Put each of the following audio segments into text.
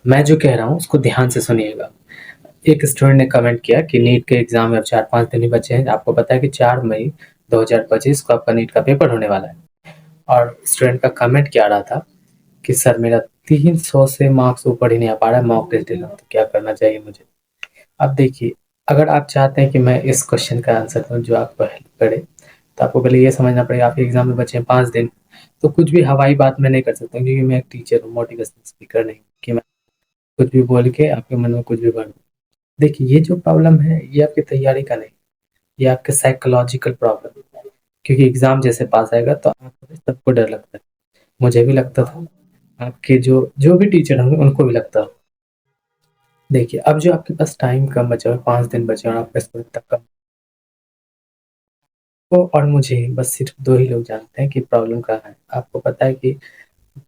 मैं जो कह रहा हूँ उसको ध्यान से सुनिएगा। एक स्टूडेंट ने कमेंट किया कि नीट के एग्जाम में अब 4-5 दिन ही बचे हैं। आपको पता है कि 4 मई 2025 को आपका नीट का पेपर होने वाला है। और स्टूडेंट का कमेंट क्या आ रहा था कि सर मेरा 300 से मार्क्स ऊपर ही नहीं आ पा रहा है, मॉक टेस्ट दे रहा हूँ, तो क्या करना चाहिए मुझे? अब देखिए, अगर आप चाहते हैं कि मैं इस क्वेश्चन का आंसर दूँ जो आपको हेल्प करे, तो आपको पहले ये समझना पड़ेगा आपके एग्जाम में बचे हैं 5 दिन। तो कुछ भी हवाई बात मैं नहीं कर सकता क्योंकि मैं एक टीचर हूँ, मोटिवेशनल स्पीकर नहीं कि मैं कुछ भी बोल के आपके मन में कुछ भी भर दूँ। देखिए, ये जो प्रॉब्लम है ये आपकी तैयारी का नहीं, ये आपके साइकोलॉजिकल प्रॉब्लम है। क्योंकि एग्जाम जैसे पास आएगा तो आप सबको डर लगता है। मुझे भी लगता था, आपके जो जो भी टीचर होंगे उनको भी लगता। देखिए, अब जो आपके पास टाइम कम बचा हुआ है, 5 दिन बचे हैं और आपका स्कोर इतना कम, तो और मुझे बस सिर्फ 2 ही लोग जानते हैं कि प्रॉब्लम कहाँ है। आपको पता है कि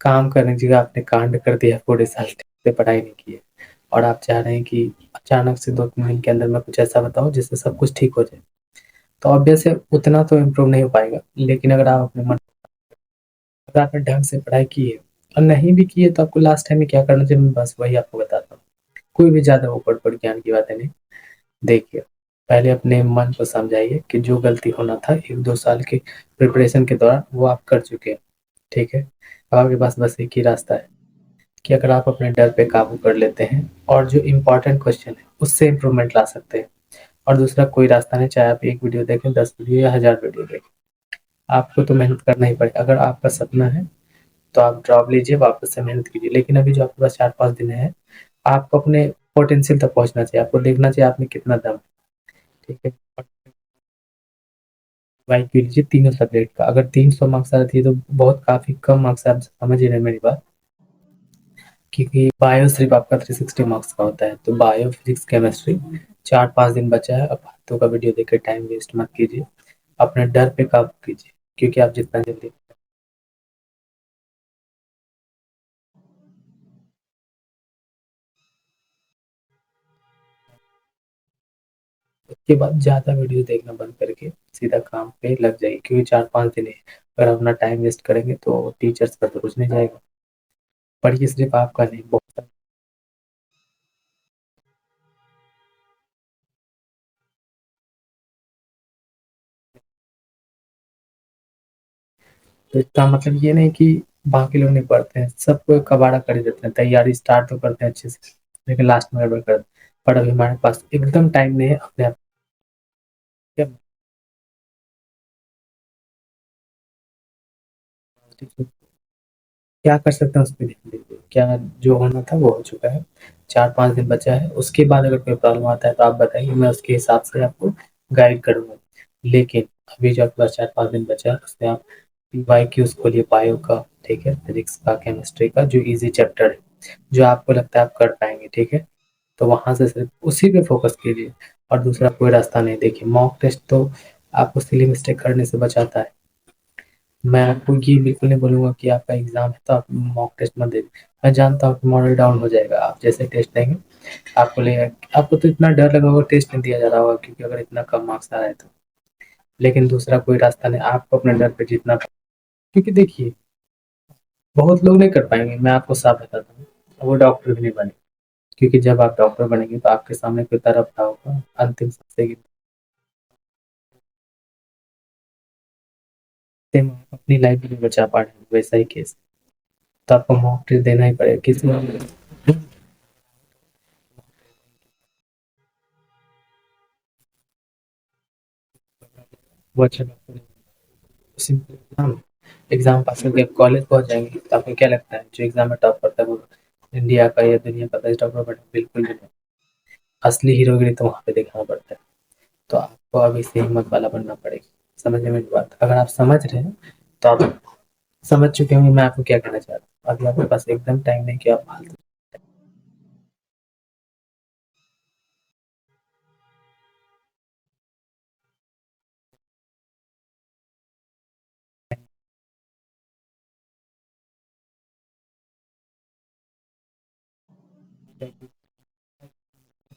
काम करने की जगह आपने कांड कर दिया, पूरे साल ठीक से पढ़ाई नहीं की है और आप चाह रहे हैं कि अचानक से 2-3 दिन के अंदर मैं कुछ ऐसा बताऊँ जिससे सब कुछ ठीक हो जाए। तो ऑब्वियस है उतना तो इम्प्रूव नहीं हो पाएगा। लेकिन अगर आप अपने मन, अगर आपने ढंग से पढ़ाई की है और नहीं भी की है तो आपको लास्ट टाइम में क्या करना चाहिए, मैं बस वही आपको बताता हूँ। कोई भी ज़्यादा ऊपर-ऊपर ज्ञान की बातें नहीं। देखिए, पहले अपने मन को समझाइए कि जो गलती होना था 1-2 साल के प्रिपरेशन के दौरान वो आप कर चुके हैं, ठीक है? अब आपके पास बस एक ही रास्ता है कि अगर आप अपने डर पे काबू कर लेते हैं और जो इम्पोर्टेंट क्वेश्चन है उससे इम्प्रूवमेंट ला सकते हैं। और दूसरा कोई रास्ता नहीं, चाहे आप 1 वीडियो देखें, 10 वीडियो या 1000 वीडियो देखें। आपको तो मेहनत करना ही पड़ेगा। अगर आपका सपना है तो आप ड्रॉप लीजिए, वापस से मेहनत कीजिए। लेकिन अभी जो आपके पास 4-5 दिन है, आपको अपने पोटेंशियल तक पहुँचना चाहिए। आपको देखना चाहिए आप में कितना दम है, ठीक है? और रिवाइज़ कीजिए तीनों सब्जेक्ट का। अगर 300 मार्क्स आ रही है तो बहुत काफ़ी कम मार्क्स है, आप समझ ही रहे हैं मेरी बात। क्योंकि बायो सिर्फ़ आपका 360 मार्क्स का होता है, तो बायो, फिज़िक्स, केमिस्ट्री 4-5 दिन बचा है। अब फालतू का वीडियो देख के टाइम वेस्ट मत कीजिए। अपने डर पे काबू कीजिए, क्योंकि आप जितना जल्दी, उसके बाद ज़्यादा वीडियो देखना बंद करके सीधा काम पे लग जाइए, क्योंकि 4-5 दिन है। अगर अपना टाइम वेस्ट करेंगे तो टीचर्स का तो कुछ नहीं जाएगा। पर ये सिर्फ़ आपका नहीं, बहुत सारे, तो इसका मतलब ये नहीं कि बाकी लोग नहीं पढ़ते हैं, सबको कबाड़ा कर ही देते हैं, तैयारी स्टार्ट तो करते हैं अच्छे से, लेकिन लास्ट में गड़बड़ कर देते हैं। पर अभी हमारे पास एकदम टाइम नहीं है अपने आप क्या कर सकते हैं उस पे ध्यान दीजिए। क्या जो होना था वो हो चुका है, 4-5 दिन बचा है, उसके बाद अगर कोई प्रॉब्लम आता है तो आप बताइए, मैं उसके हिसाब से आपको गाइड करूँगा। लेकिन अभी जो आपके पास 4-5 दिन बचा है उसमें आप पीवाईक्यूज़ खोलिए बायो का, ठीक है? फिज़िक्स का, केमिस्ट्री का जो ईज़ी चैप्टर है, जो आपको लगता है आप कर पाएँगे, ठीक है? तो वहाँ से सिर्फ उसी पे फ़ोकस कीजिए और दूसरा कोई रास्ता नहीं। देखिए, मॉक टेस्ट तो आपको सिली मिस्टेक करने से बचाता है। मैं आपको ये बिल्कुल नहीं बोलूँगा कि आपका एग्ज़ाम है तो आप मॉक टेस्ट मत दें। मैं जानता हूँ कि मॉरल डाउन हो जाएगा, आप जैसे टेस्ट देंगे, आपको लगेगा, आपको तो इतना डर लगा होगा टेस्ट नहीं दिया जा रहा होगा, क्योंकि अगर इतना कम मार्क्स आ रहा है तो। लेकिन दूसरा कोई रास्ता नहीं, आपको अपने डर पे जीतना पड़ेगा। क्योंकि देखिए, बहुत लोग नहीं कर पाएँगे, मैं आपको साफ बताता हूँ, वो डॉक्टर भी नहीं बने। क्योंकि जब आप डॉक्टर बनेंगे तो आपके सामने कोई तरफ रहा होगा, अंतिम सांस लेगी, सेम आप अपनी लाइफ भी नहीं बचा पा रहे हैं, वैसा ही केस है। तो आपको मॉक टेस्ट देना ही पड़ेगा। किसी वो अच्छा डॉक्टर नहीं, सिंपल एग्ज़ाम, एग्ज़ाम पास करके आप कॉलेज पहुँच जाएँगे, तो आपको क्या लगता है जो एग्ज़ाम में टॉप करता है वो इंडिया का या दुनिया का बेस्ट डॉक्टर बने? बिल्कुल भी नहीं। असली हीरोगिरी तो वहाँ पे दिखाना पड़ता है। तो आपको अभी से हिम्मत वाला बनना पड़ेगा। समझ रहे हैं मेरी बात? अगर आप समझ रहे हैं, तो आप समझ चुके होंगे मैं आपको क्या कहना चाह रहा हूँ। अभी आपके पास एकदम टाइम नहीं कि आप फालतू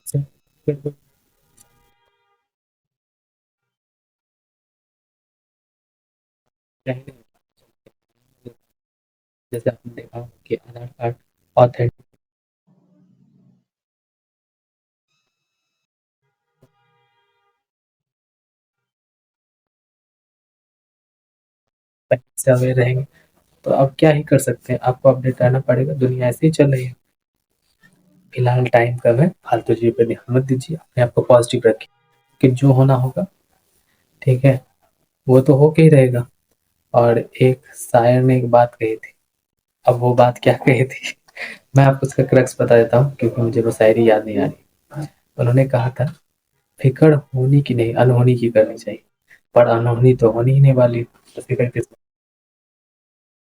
से बिल्कुल चाहिए। जैसे आपने देखा कि आधार कार्ड ऑथेंटिक पहले से अवेयर रहेंगे, तो अब क्या ही कर सकते हैं, आपको अपडेट रहना पड़ेगा, दुनिया ऐसे ही चल रही है। फिलहाल टाइम कम है, फालतू चीज़ पे ध्यान मत दीजिए, अपने आप को पॉजिटिव रखिए कि जो होना होगा, ठीक है, वो तो होके ही रहेगा। और एक शायर ने एक बात कही थी, अब वो बात क्या कही थी मैं आपको उसका क्रक्स बता देता हूँ क्योंकि मुझे वो शायरी याद नहीं आ रही। उन्होंने कहा था, फिक्र होनी की नहीं अनहोनी की करनी चाहिए, पर अनहोनी तो होनी ही नहीं वाली, तो फिक्र किस